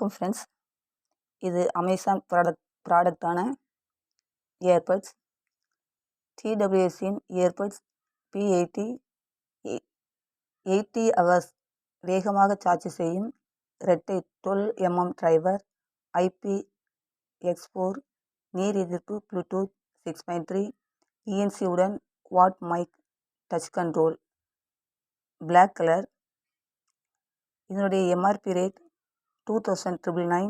வணக்கம் ஃப்ரெண்ட்ஸ். இது அமேசான் ப்ராடக்டான இயர்பட்ஸ். TWSஇன் இயர்பட்ஸ் P80 80 ஹவர்ஸ் வேகமாக சார்ஜ் செய்யும் இரட்டை 12mm டிரைவர், IPX4 நீர் எதிர்ப்பு, ப்ளூடூத் 6.3, ENC உடன் quad mic, touch control, black colour. இதனுடைய MRP rate 2,999,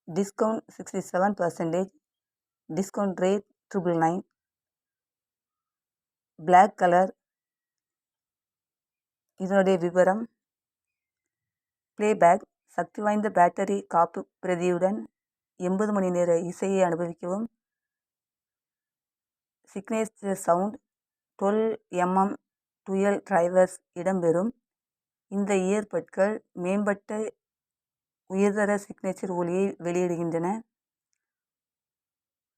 discount 67%, discount rate 999, black colour. இதனுடைய விவரம்: பிளேபேக், சக்தி வாய்ந்த பேட்டரி காப்பு பிரதியுடன் 80 மணி நேர இசையை அனுபவிக்கவும். Signature sound, 12mm dual drivers இடம்பெறும். இந்த இயர்பட்கள் மேம்பட்ட உயர்தர சிக்னேச்சர் ஒலியை வெளியிடுகின்றன.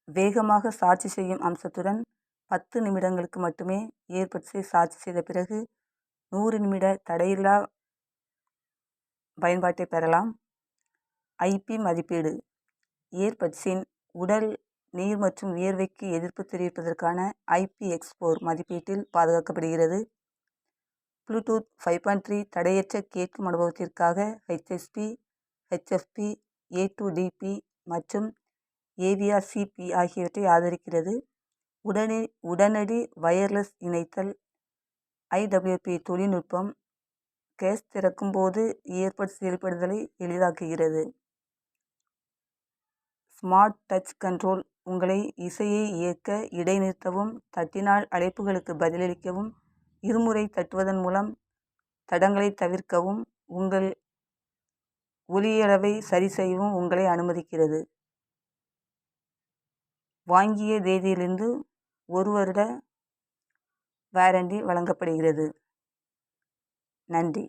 வேகமாக சார்ஜ் செய்யும் அம்சத்துடன் 10 நிமிடங்களுக்கு மட்டுமே இயர்பட்ஸை சார்ஜ் செய்த பிறகு 100 நிமிட தடையில்லா பயன்பாட்டை பெறலாம். IP மதிப்பீடு: இயர்பட்ஸின் உடல் நீர் மற்றும் வியர்வைக்கு எதிர்ப்பு தெரிவிப்பதற்கான IPX4 மதிப்பீட்டில் பாதுகாக்கப்படுகிறது. ப்ளூடூத் 5.3 தடையற்ற கேட்கும் அனுபவத்திற்காக HSP, HFP, A2DP மற்றும் AVR-CP ஆகியவற்றை ஆதரிக்கிறது. உடனடி வயர்லெஸ் இணைத்தல், IWP தொழில்நுட்பம் கேஸ் திறக்கும் போது இயர்பட்ஸ் செயல்படுதலை எளிதாக்குகிறது. ஸ்மார்ட் டச் கண்ட்ரோல், உங்களை இசையை இயக்க இடைநிறுத்தவும், தட்டினால் அழைப்புகளுக்கு பதிலளிக்கவும், இருமுறை தட்டுவதன் மூலம் தடங்களை தவிர்க்கவும், உங்கள் ஒலியளவை சரிசெய்யவும் உங்களை அனுமதிக்கிறது. வாங்கிய தேதியிலிருந்து 1 வருட வாரண்டி வழங்கப்படுகிறது. நன்றி.